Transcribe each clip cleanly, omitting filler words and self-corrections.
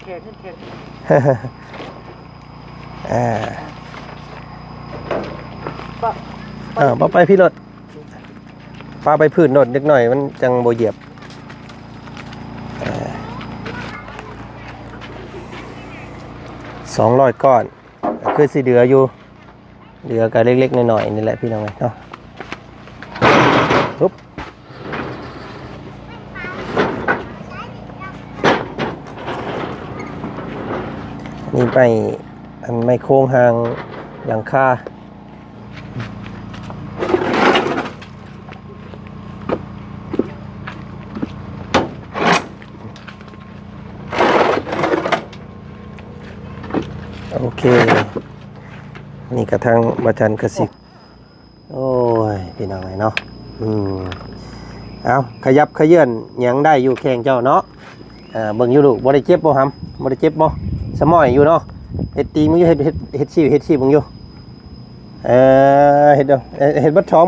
ข็งแข็งบ่ไปพี่รถปลาไปพื้นรถเล็กหน่อยมันจังบ่เหยียบ200ก้อนคือสิเดืออยู่เดือกันเล็กๆหน่อยๆนี่แหละพี่น้องเนาะปุ๊บนี่ไปอันไม่โค้งหางหลังคาโอเคนี่กระทั่งมาจันกระสิบโอ้ยพี่น้องเนาะเอาขยับขยื่นยังได้อยู่แข่งเจ้าเนาะเบิ่งอยู่ลูกบ่ได้เจ็บบ่หำบ่ได้เจ็บบ่สมอยอยู่เนาะเฮ็ดตีมึงอยู่เฮ็ดซี่มึงอยู่เฮ็ดเด้อเฮ็ดบัดท้อง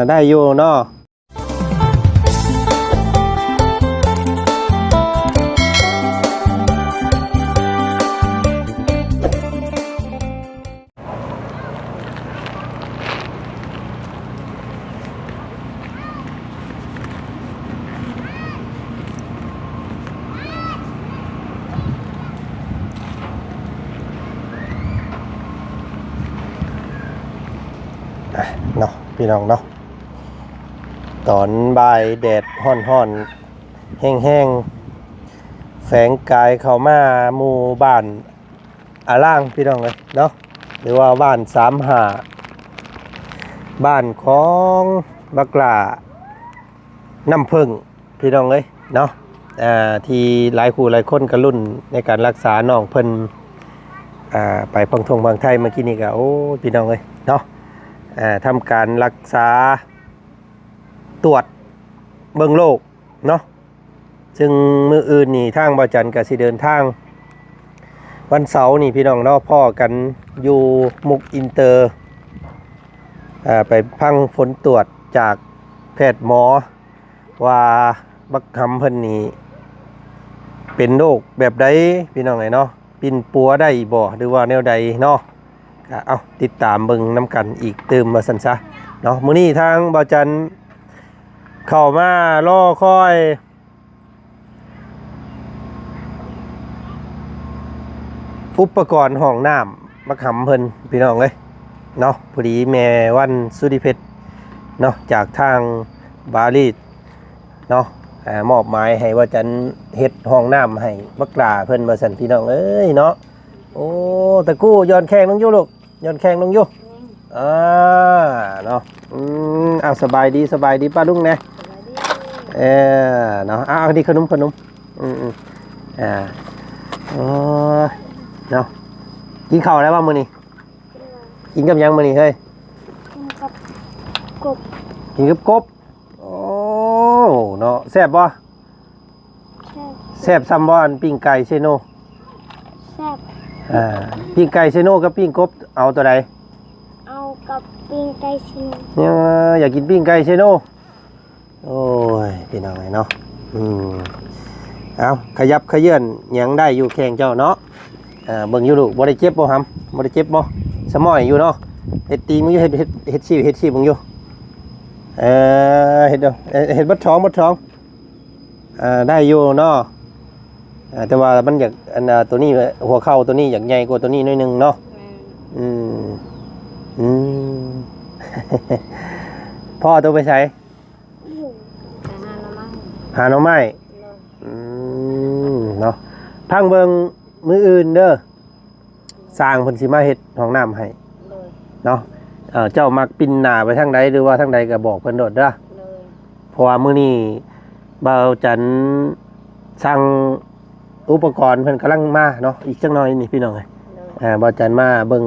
ได้อยู่เนาะเนาะพี่น้องเนาะตอนบ่ายแดดฮ้อนๆแห้งๆแฝงกายเข้ามาหมู่บ้านล่างพี่น้องเลยเนาะหรือว่าบ้าน35บ้านของบักหล่าน้ำผึ้งพี่น้องเลยเนาะที่หลายคู่หลายคนกระลุ่นในการรักษาน้องเพิ่นไปพังไทยเมื่อกี้นี่ก็โอ้พี่น้องเลยเนาะทำการรักษาตรวจเบิ่งโรคเนาะซึ่งมื้ออื่นนี่ทางบ่จันก็สิเดินทางวันเสาร์นี่พี่น้องเนาะพ่อกันอยู่มุกอินเตอร์ไปพังผลตรวจจากแพทย์หมอว่าบักหำเพิ่นนี่เป็นโรคแบบใดพี่น้องไงเนาะปิ่นปัวได้บ่หรือว่าแนวใดเนาะเอาติดตามเบิ่งน้ำกันอีกเติมมาสันซะเนาะมื้อนี้ทางบ่จันเข้ามารอคอยอุปกรณ์ห้องน้ำบักหำเพิ่นพี่น้องเลยเนาะพอดีแม่วันสุริเพชรเนาะจากทางบาลีเนาะมอบหมายให้ว่าจันเฮ็ดห้องน้ำให้บักหล่าเพิ่นว่าซั่นพี่น้องเอ้ยเนาะโอ้ตะกู้ย้อนแข้งลงอยู่ลูกย้อนแข้งลงอยู่เนาะเอาสบายดีป้าลุงนะเนาะเอาดีขนมเนาะกินข้าวแล้วบ้างมื้อนี้กินกับยังมื้อนี้เฮ้ยกินกับกบโอ้เนาะแซ่บบ่แซ่บซ้ำบ่อันปิ้งไก่เซโนแซ่บปิ้งไก่เซโนกับปิ้งกบเอาตัวใดเอากับปิ้งไก่เซโนเนี่ยอยากกินปิ้งไก่เซโนโอ้ยพี่น้องเนาะเอาขยับขยื่นยังได้อยู่แข่งเจ้าเนาะเบิ่งอยู่ลูกบ่ได้เจ็บบ่หำบ่ได้เจ็บบ่สมอยอยู่เนาะเฮ็ดตีมึงอยู่เฮ็ดซี่มึงอยู่เฮ็ดเด้อเฮ็ดบัดท้องได้อยู่เนาะแต่ว่ามันอยากอันตัวนี้หัวเข่าตัวนี้อยากใหญ่กว่าตัวนี้หน่อยนึงเนาะพ่อตัวไปใช้หาหน่อไม้เนาะพังเบิ่งมื้ออื่นเด้อสร้างเพิ่นสิมาเฮ็ดห้องน้ำให้เนาะเจ้ามักปิ่นหน้าไปทางใดหรือว่าทางใดก็บอกเพิ่นโดดเด้อเพราะว่ามื้อนี้บ่าวจันสร้างอุปกรณ์เพิ่นกำลังมาเนาะอีกจักหน่อยนี่พี่น้องบ่าวจันมาเบิ่ง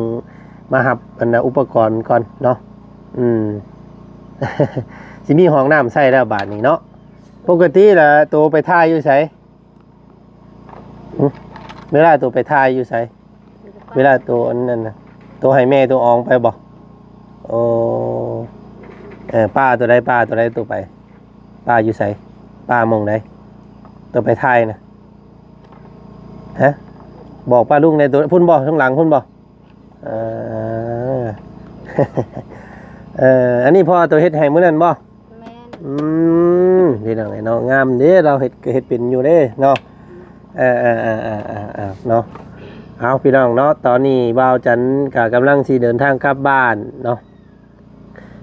มาหับอันอุปกรณ์ก่อนเนาะสิมีห้องน้ำใช้แล้วบาดนี้เนาะปกติล่ะตัวไปท่าอยู่ไสเวลาตัวไปท่าอยู่ไสเวลาตัวนั้นน่ะตัวให้แม่ตัวอองไปบ่โอ้ป้าตัวใดตัวไปป้าอยู่ไสป้ามองไหนตัวไปท่ายนะ ฮะบอกป้าลุงในตัวพุ่นบ่ข้างหลังพุ่นบ่เออ อันนี้พ่อตัวเฮ็ดให้มื้อนั้นบ่ แม่น พี่น้องไอ้เนาะงามเด้เราเฮ็ดก็เฮ็ดเป็นอยู่เด้เนาะเนาะเอาพี่น้องเนาะตอนนี้บ่าวจันก็กำลังสิเดินทางกลับบ้านเนาะ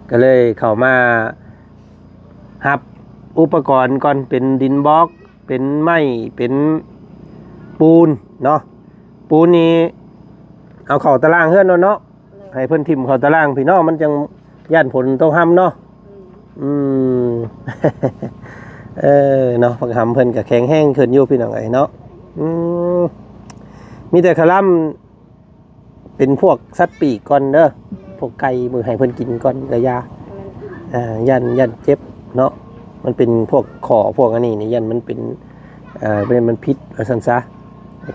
ก็เลยเข้ามารับอุปกรณ์ก่อนเป็นดินบล็อกเป็นไม้เป็นปูนเนาะปูนนี้เอาเข้าตารางเฮือนเนาะให้เพิ่นทิ่มเข้าตารางพี่น้องมันจังย่านผลต้องห้ำเนาะเนาะผักหำเพิ่นก็แข็งแห้งขึ้นอยู่พี่น้องไอ้เนาะมีแต่คาร่ำเป็นพวกสัตว์ปีกก่อนเด้อพวกไก่มือให้เพิ่นกินก่อนกะยายันเจ็บเนาะมันเป็นพวกขอพวกอันนี้นี่ยันมันเป็นเป็นมันพิษว่าซั่นซะ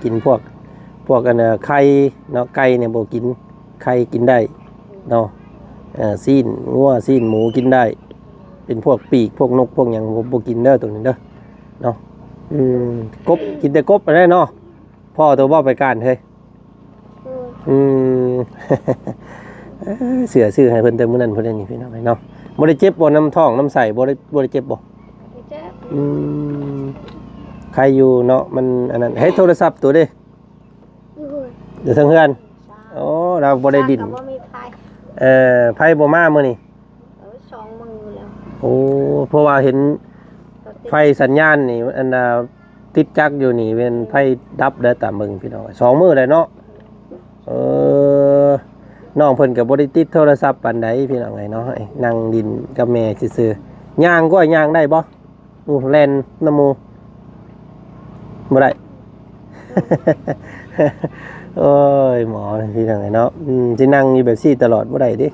กินพวกอันไข่เนาะไก่เนี่ยบ่กินไข่กินได้เนาะซีนงัวซีนหมูกินได้เป็นพวกปีกพวกนกพวกหยังบ่กินเด้อตัวนี้เด้อเนาะกบกินแต่กบไปได้เนาะพ่อตัวบ่ไปก้านเฮ้ยเสือซื้อให้เพิ่นเติมมื้อนั้นเพิ่นนี่พี่น้องเนาะบ่ได้เจ็บบ่น้ำท้องน้ำใสบ่ได้เจ็บบ่เจ็บ ใครอยู่เนาะมันอันนั้นให้โทรศัพท์ตัวเด้ อยู่ เดี๋ยวทางเฮือนโอ้เราบ่ได้ดิน บ่มีไฟ ไผบ่มามื้อนี้ 2 มื้อแล้ว โอ้เพราะว่าเห็นไฟสัญญาณนี่อันติดจักอยู่นี่เป็นไฟดับเด้อตามเบิ่งพี่น้อง2มื้อแล้วเนาะน้องเพิ่นก็บ่ได้ติดโทรศัพท์ปานใดพี่น้องเนาะนั่งดินกับแม่ซื่อๆย่างก็ย่างได้บ่แล่นน้ำหมู่บ่ได้ โอ้ยหมอพี่น้องเนาะสินั่งอยู่แบบซี่ตลอดบ่ได้ดิ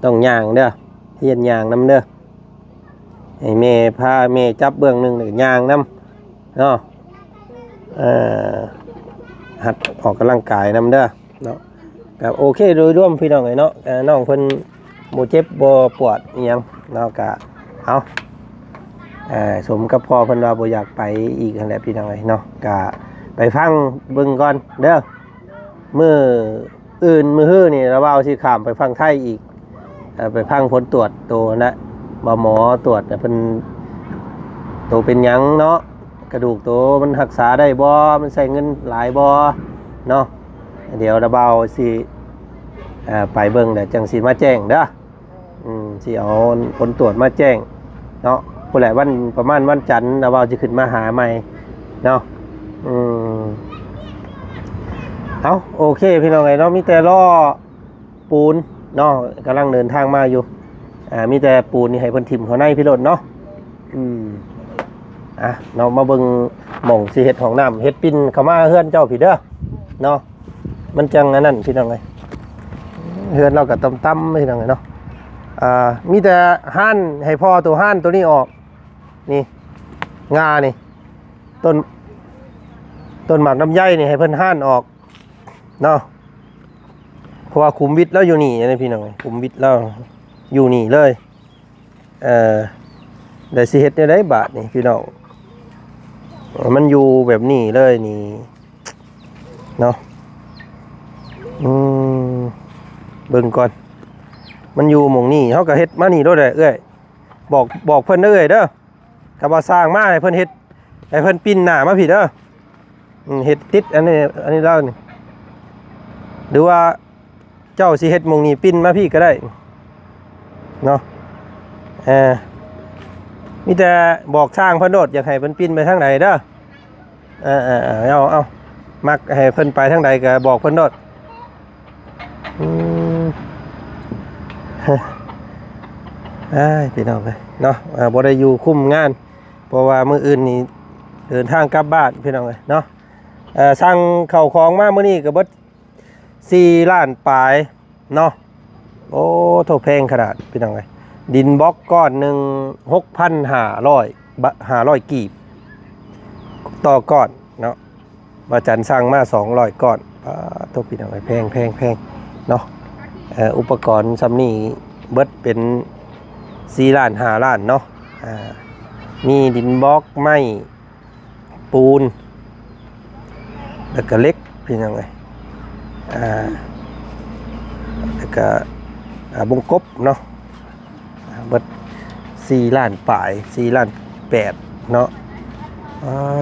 ต้องย่างเด้อเฮียนย่างนำเด้อให้แม่พาแม่จับเบื้องหนึงแล้วก็ย่างนำเนาะหัดออกกำลังกายนำเด้อเนาะก็โอเคโดยรวมพี่น้องเนาะน้องเพิ่นบ่เจ็บบ่ปวดอีหยังเนาะก็เอาสมกับพ่อเพิ่นว่าบ่อยากไปอีกนั่นแหละพี่น้องเนาะก็ไปฟังเบิ่งก่อนเด้อมื้ออื่นมื้อฮื้อนี่เราว่าสิข้ามไปฟังไทยอีกไปฟังผลตรวจโตนะบ่หมอตรวจเพิ่นโตเป็นหยังเนาะกระดูกโตมันรักษาได้บ่มันใช้เงินหลายบ่เนาะเดี๋ยวระเบาสิไปเบิ่งแล้วจังสิมาแจ้งเด้อสิเอาผลตรวจมาแจ้งเนาะผู้ใดวันประมาณวันจันทร์ระเบาสิขึ้นมาหาใหม่เนาะเอาโอเคพี่น้องไงเนาะมีแต่ล้อปูนเนาะกำลังเดินทางมาอยู่มีแต่ปูนนี่ให้เพิ่นทิ่มเขาในพี่รถเนาะเนาะมาเบิ่งหม่องสิเฮ็ดห้องน้ำเฮ็ดปิ้นเข้ามาเฮือนเจ้าพี่เด้อเนาะมันจังอันนั้นพี่น้องไงเฮือนเราก็ต่ำๆพี่น้องไงเนาะมีแต่ห่านให้พ่อตัวห่านตัวนี้ออกนี่งานี่ต้นหมากน้ำไยนี่ให้เพิ่นห่านออกเนาะเพราะว่าคุมวิทย์แล้วอยู่นี่นะพี่น้องคุมวิทย์แล้วอยู่นี่เลยได้สิเฮ็ดได้บาทนี่พี่น้องมันอยู่แบบนี้เลยนี่เนาะเบิ่งก่อนมันอยู่หม่องนี้เฮาก็เฮ็ดมานี่โดดเอ้ยบอกเพิ่นเด้อเด้อก็บ่สร้างมาให้เพิ่นเฮ็ดให้เพิ่นปิ้นหน้ามาพี่เด้อเฮ็ดติดอันนี้แล้วนี่หรือว่าเจ้าสิเฮ็ดหม่องนี้ปิ้นมาพี่ก็ได้เนาะมีแต่บอกช่างเพิ่นโดดอยากให้เพิ่นปิ้นไปทางใดเด้อเอามักให้เพิ่นไปทางใดก็บอกเพิ่นโดดพี่น้องเลยเนาะบ่ได้อยู่คุ้มงานเพราะว่ามื้ออื่นนี่เดินทางกลับบ้านพี่น้องเลยเนาะสั่งเข้าของมามื้อนี้ก็เบิด4 ล้านปลายเนาะโอ้โถแพงขนาดพี่น้องเลยดินบล็อกก้อนหนึ่ง6,500กีบต่อก้อนเนาะว่าจันสั่งมา200ก้อนโถพี่น้องเลยแพงเนาะอุปกรณ์ซ้ำนี่เบิดเป็น4 ล้าน5 ล้านเนาะมีดินบล็อกไม้ปูน แล้วก็เล็กพี่น้องเอ้ยแล้วก็บงกบเนาะเบิด4 ล้านปลาย4 ล้าน8เนาะ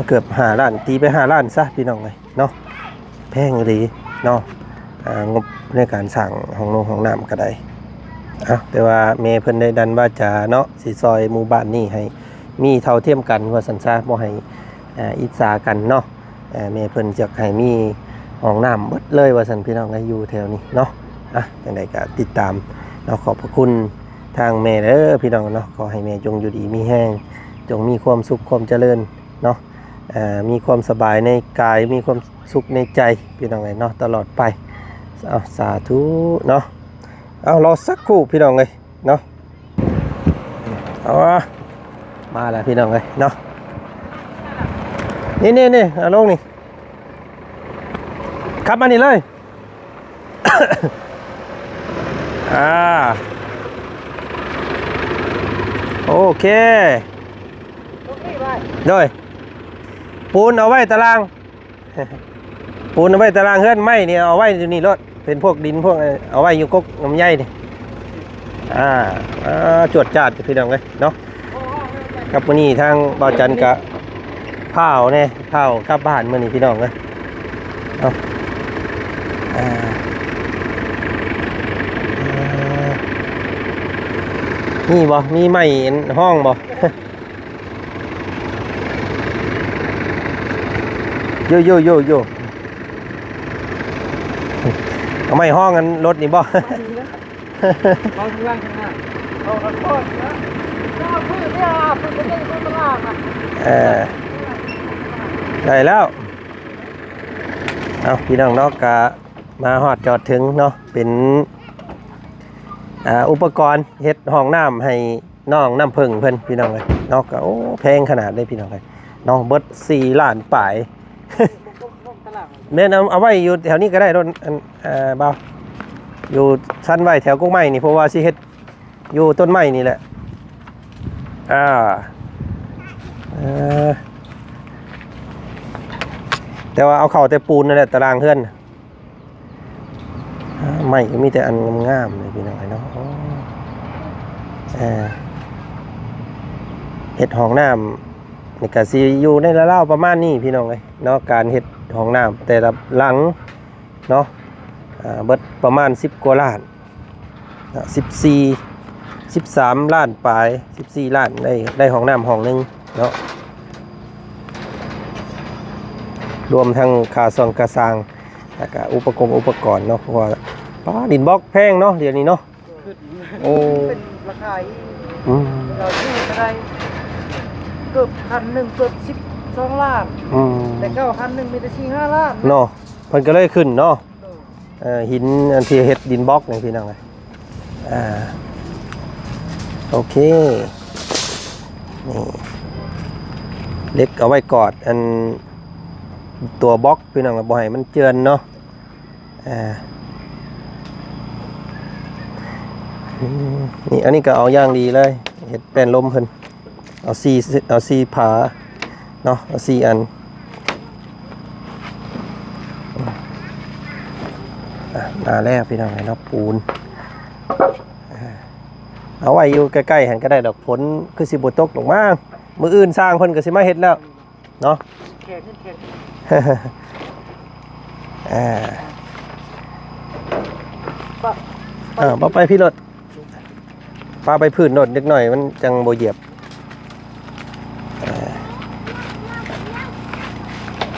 เกือบ5 ล้านตีไป5 ล้านซะพี่น้องเอ้ยเนาะแพงอีหลีเนาะงบในการสั่งห้องน้ำก็ได้แต่ว่าเมย์เพิ่นได้ดันว่าจะเนาะสิซอยหมู่บ้านนี่ให้มีเท่าเทียมกันว่าสันซาบ่ให้อิจฉากันเนาะเมย์เพิ่นจะให้มีห้องน้ำเบิดเลยว่าสันพี่น้องให้อยู่แถวนี้เนาะจังไดก็ติดตามเนาะขอบพระคุณทางเมย์เด้อพี่น้องเนาะขอให้เมย์จงอยู่ดีมีแห้งจงมีความสุขความเจริญเนาะมีความสบายในกายมีความสุขในใจพี่น้องเนาะตลอดไปสาธุเนาะรอสักครู่พี่น้องเลยเนาะมาแล้วพี่น้องเลยเนาะนี่เอาลงนี่ขับมานี่เลย โอเคโดยปูนเอาไว้ตาราง ปูนเอาไว้ตารางเฮือนไม้เนี่ยเอาไว้อยู่นี่รถเป็นพวกดินพวกเอาไว้อยู่กกน้ำใยนี่จวดจ้าดพี่น้องเลยเนาะกับมื้อนี้ทางบ่าวจันทร์กะเผาเนี่ยเผากลับบ้านมื้อนี้พี่น้องเลยเนาะนี่บ่มีไม้ห้องบ่โยเอาไม่ห้องกันรถนี่บ่ห้องข้างล่างข้างหน้าเอาขอโทษนะพื้นเนี่ยพื้นเป็นพื้นข้างล่างได้แล้วเอาพี่น้องเนาะกะมาฮอดจอดถึงเนาะเป็นอุปกรณ์เฮ็ดห้องน้ำให้น้องน้ำพึ่งเพิ่นพี่น้องเลยเนาะก็โอ้แพงขนาดได้พี่น้องเลยน้องเบิด4 ล้านปลายเนี่ยเอาไว้อยู่แถวนี้ก็ได้รถเบาอยู่ชั้นไว้แถวกุ้งไม้นี่เพราะว่าสิเฮ็ดอยู่ต้นไม้นี่แหละแต่ว่าเอาเข่าแต่ปูนนั่นแหละตารางเพื่อนไม้ก็มีแต่อันงามๆเลยพี่น้องเนาะเฮ็ดห้องน้ำนี่ก็สิอยู่ในระดับประมาณนี้พี่น้องเลยเนาะการเฮ็ดห้องน้ำแต่ละหลังเนาะเบิดประมาณ10 กว่าล้าน13 ล้านปลาย14 ล้านได้ห้องน้ำห้องนึงเนาะรวมทั้งค่าซ่อมกระสร้างแล้วก็อุปกรณ์เนาะเพราะว่าดินบล็อกแพงเนาะเดี๋ยวนี้เนาะโอ้เป็นราคาเราซื้อก็ได้เกือบ1,000เกือบ12 ล้านแต่เก้า1,000มีแต่4-5 ล้านเนาะเพิ่นก็เลยขึ้นเนาะหินอันที่เฮ็ดดินบล็อกนี่พี่น้องโอเคนี่เล็กเอาไว้กอดอันตัวบล็อกพี่น้องบ่ให้มันเจือนเนาะนี่อันนี้ก็เอาอย่างดีเลยเฮ็ดแป้นลมเพิ่นเอา4 ผาเนาะเอา4 อันมาแล้วพี่น้องเนาะปูนเอาไว้อยู่ใกล้ๆหันก็ได้ดอกผลคือสิบ่ตกลงมามื้ออื่นสร้างเพิ่นก็สิมาเฮ็ดแล้วเนาะแค่บ่ไปพี่รถปาไปพื้นรถนิดหน่อยมันจังบ่เหยียบ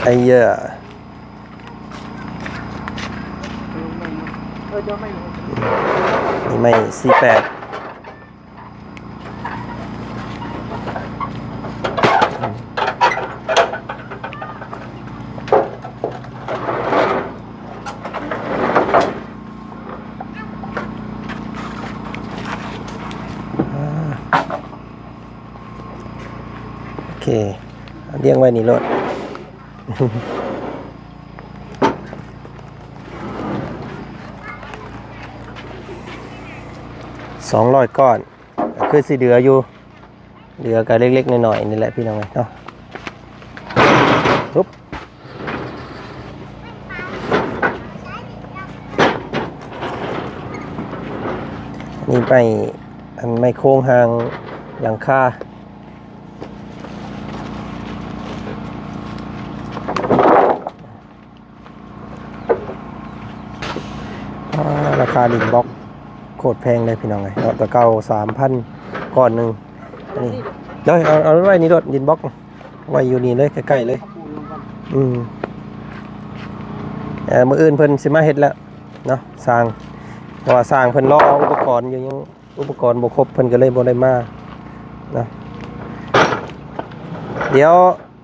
ไอ้เหี้ยนี่ไม่48โอเคเลี้ยงไว้นี่รถ200 ก้อนคือสิเหลืออยู่เหลือกันเล็กๆน้อยๆนี่แหละพี่น้องเนาะปุ๊บ นี่ไปอันไม่โค้งหางหลังคาราคาดินบล็อกโคตรแพงเลยพี่น้องไงตะเก้า3,000ก้อนหนึ่งนี่เดี๋ยวเอาไว้นี่รถดินบล็อกไว้อยู่นี่เลยใกล้ๆเลยมื้ออื่นเพิ่นสิมาเฮ็ดแล้วเนาะสร้างเพราะว่าสร้างเพิ่นรออุปกรณ์อยู่ยังอุปกรณ์บ่ครบเพิ่นก็เลยบ่ได้มาเนาะเดี๋ยว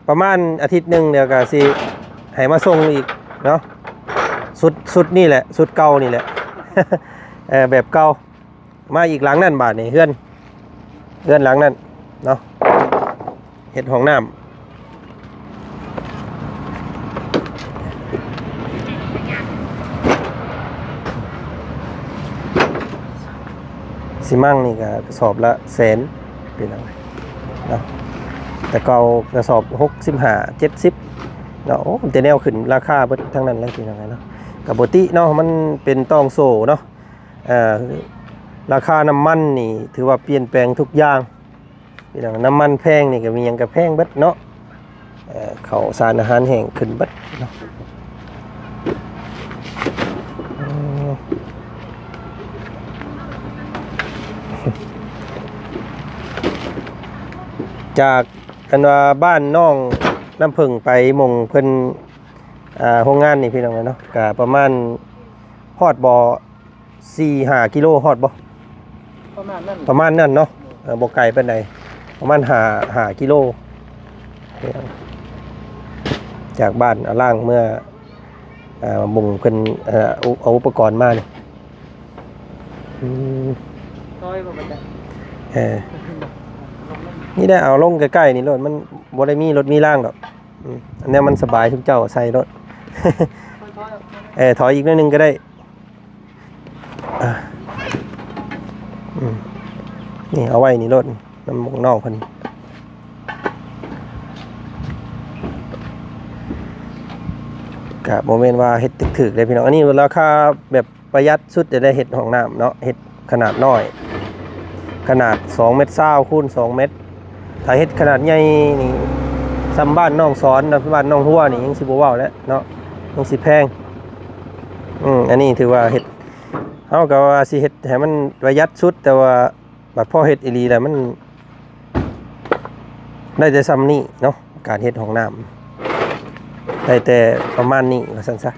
ประมาณอาทิตย์หนึงเดี๋ยวก็สิให้มาส่งอีกเนาะสุดนี่แหละสุดเก่านี่แหละ แบบเก่ามาอีกหลังนั่นบาดนี่เฮือนหลังนั่นเนาะเฮ็ดห้องน้ำสิมั่งนี่ก็กระสอบละ100,000เป็นอะไรเนาะแต่เก่ากระสอบ65 70เนาะโอ้มันจะแนวขึ้นราคาเบิดทั้งนั้นแล้วเป็นยังไงเนาะกับปกติเนาะมันเป็นต้องโซ่เนาะราคาน้ำมันนี่ถือว่าเปลี่ยนแปลงทุกอย่างเป็นอย่างน้ำมันแพงนี่ก็มีอย่างกับแพงเบิดเนาะข้าวสารอาหารแห้งขึ้นเบิดเนาะจากกันว่าบ้านน้องน้ำผึ้งไปมงเพิ่นโรงงานนี่พี่น้องเนาะก็ประมาณฮอดบ่4-5 กิโลฮอดบ่ประมาณนั้นเนาะบ่ไกลปานใดประมาณ5 กิโลจากบ้านล่างเมื่อมุงเพิ่นเอาอุปกรณ์มานี่นี่ได้เอาลงใกล้ๆนี่รถมันบ่ได้มีรถมีล่างดอกอันนี้มันสบายทุกเจ้าใส่รถ ถอยอีกนิดนึงก็ได้นี่เอาไว้นี่รถน้ำมกนอกพันกับโมเมนต์ว่าเห็ดถึกๆเลยพี่น้องอันนี้ราคาแบบประหยัดสุดจะได้เห็ดของน้ำเนาะเห็ดขนาดน้อยขนาด2 เมตร20 คูณ 2 เมตรถ้าเห็ดขนาดใหญ่นี่ซ้ำบ้านน้องสอนนะบ้านน้องหัวนี่ยังสิบว้าวแล้วเนาะยังสิแพงอันนี้ถือว่าเห็ดเฮาก็ว่าสิเห็ดให้มันประหยัดสุดแต่ว่าบัดพอเห็ดอีหลีแล้วมันได้แต่ซ้ำนี่เนาะการเห็ดของน้ำได้แต่ประมาณนี้ว่าซั่นซะ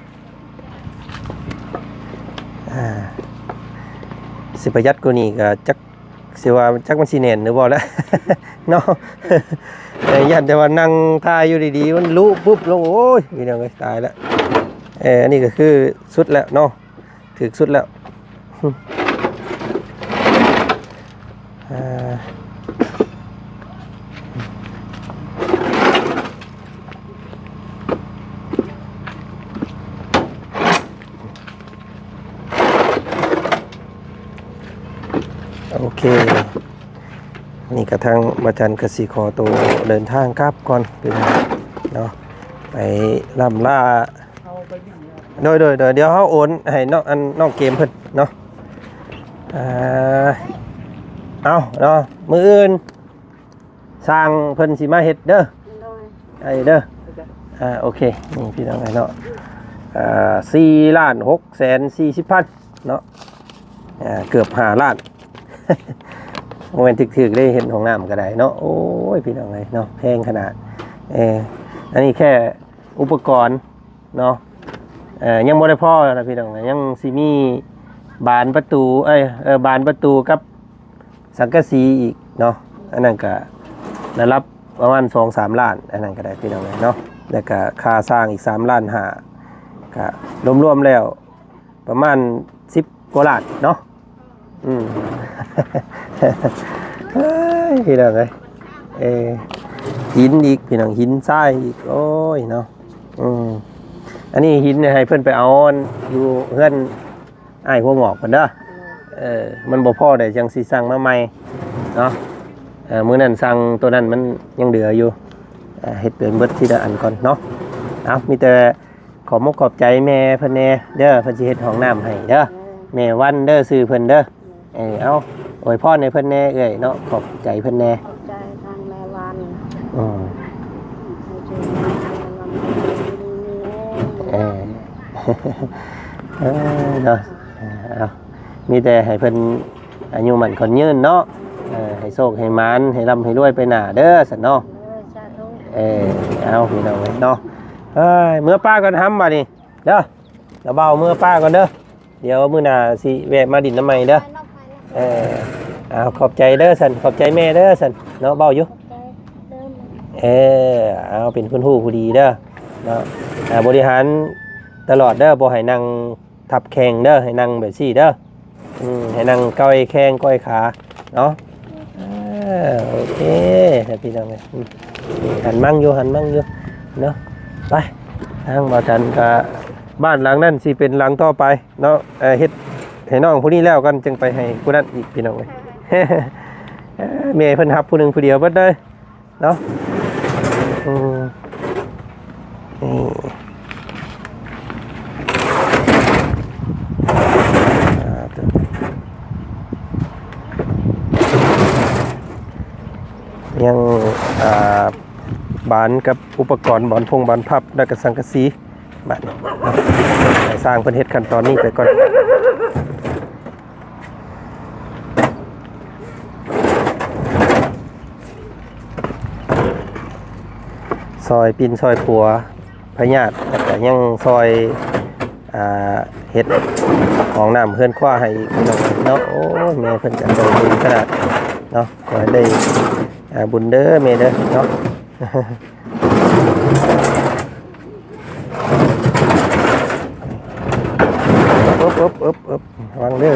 สิประหยัดกว่านี้ก็จักสิว่าจักมันสิแน่นหรือบ่แล้วเนาะยันแต่ว่านั่งทายอยู่ดีๆมันลุปุ๊บลงโอ้ยพี่น้องเอ้ยตายแล้วอันนี้ก็คือสุดแล้วเนาะถึกสุดแล้วโอเคนี่กระทั่งมาจันกสิขอตัวเดินทางกลับก่อนเป็นเนาะไปล่ำล่าโดยเดี๋ยวเขาโอนให้น้องเกมเพิ่นเนาะเอาเนาะมืออื่นสร้างเพิ่นสิมาเฮ็ดเด้อไอ้เด้อโอเคนี่พี่น้องไอ้เนาะ4,640,000เนาะเกือบ5 ล้านโมเมนต์ถึกๆได้เห็นของน้ำก็ได้เนาะโอ้ยพี่น้องเลยเนาะแพงขนาดอันนี้แค่อุปกรณ์เนาะยังบ่ได้พอนะพี่น้องยังสิมีบานประตูบานประตูกับสังกะสีอีกเนาะอันนั้นก็ได้รับประมาณ 2-3 ล้านอันนั้นก็ได้พี่น้องเลยเนาะแล้วก็ค่าสร้างอีก3.5 ล้านก็รวมๆแล้วประมาณ10 กว่าล้านเนาะพี่น้องเลยหินอีกพี่น้องหินทรายอีกโอ้ยเนาะอันนี้หินเนี่ยให้เพื่อนไปเอาอยู่เพื่อนไอ้หัวงอกกันเด้อมันบ่พอได้จังสิสั่งมาใหม่เนาะมื้อนั้นสั่งตัวนั้นมันยังเหลืออยู่เฮ็ดเป็นเบิดทีละอันก่อนเนาะเอามีแต่ขอมกขอบใจแม่เพิ่นแน่เด้อเพิ่นสิเฮ็ดห้องน้ำให้เด้อแม่วันเด้อซื้อเพิ่นเด้อ เอาอวยพรในเพิ่นแน่เอ้ยเนาะขอบใจเพิ่นแน่ ขอบใจทางแม่วัน อืม ให้ช่วยมาทางวันดีนี่เอง เนาะเอามีแต่ให้เพิ่นอายุมั่นคนยืนเนาะให้โชคให้หมานให้ร่ำให้รวยไปหน้าเด้อสันเนาะ สาธุ เอาพี่น้องเอ้ยเนาะเมื่อป้าก่อนทำบัดนี้เด้อเดี๋ยวเบาเมื่อป้าก่อนเด้อเดี๋ยวมื้อหน้าสิแวะมาดินน้ำใหม่เด้อ ไปนอกไปนอก เอาขอบใจเด้อสันขอบใจแม่เด้อสันเนาะเบาอยู่ ขอบใจเดิม เอาเป็นคนหู้ผู้ดีเด้อเนาะบริหารตลอดเด้อบ่ให้นั่งทับแข้งเด้อให้นั่งแบบซี่เด้อให้นั่งก้อยแข้งก้อยขาเนาะโอเคพี่น้องเอ้ยหันมั่งอยู่เนาะไปทางบ่ทันก็บ้านหลังนั้นสิเป็นหลังต่อไปเนาะเฮ็ดให้น้องผู้นี้แล้วกันจึงไปให้ผู้นั้นอีกพี่น้องเอ้ย แม่เพิ่นรับผู้หนึงผู้เดียวเบิดเด้อเนาะยังบานกับอุปกรณ์บานบานพับและก็สังกะสีบานสร้างเพิ่นเฮ็ดขั้นตอนนี้ไปก่อนซอยปินซอยปัวพญาติแต่ยังซอยเฮ็ดของน้ำเพื่อนคว้าให้พี่น้องเนาะโอ้แม่เพิ่นจะใจบุญขนาดเนาะขอให้ได้บุญเด้อแม่เด้อเนาะอึบวางเด้อ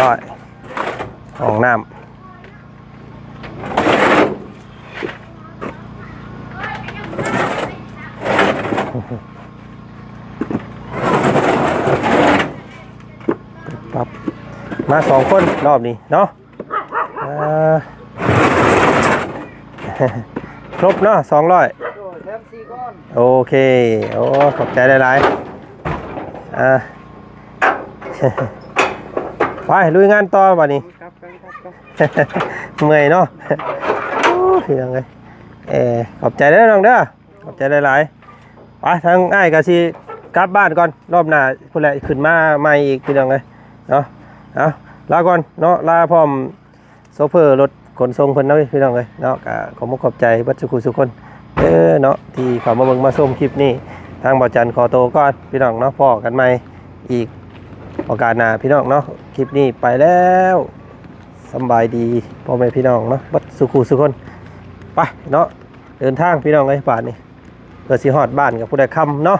ร้อยของน้ำปั๊บมา2 คนรอบนี้เนาะครบเนาะ200แถม4ก้อน โอเคโอ้ขอบใจหลายๆไปลุยงานต่อบัดนี้ ครับ เมื่อยเนาะโอ้พี่น้องขอบใจเด้อน้องเด้อขอบใจหลายๆไปทางอ้ายก็สิกลับบ้านก่อนรอบหน้าพุ่นแหละขึ้นมาใหม่อีกพี่น้องเอ้ยเนาะเอาลาก่อนเนาะลาพร้อมโซเฟอร์รถขนส่งเพิ่นเนาะพี่น้องเอ้ยเนาะก็ขอบใจเบัดทุกคนเนาะที่เข้ามาเบิ่งมาชมคลิปนี้ทางบ่จันขอโตวก่อนพี่น้องเนาะพ้อกันใหม่อีกโอกาสหน้าพี่น้องเนาะคลิปนี้ไปแล้วสบายดีพ่อแม่พี่น้องเนาะบัดสุคนไปเนาะเดินทางพี่น้องเอ้ยป่านนี้เพื่อสิฮอดบ้านกับผู้ใดค่ำเนาะ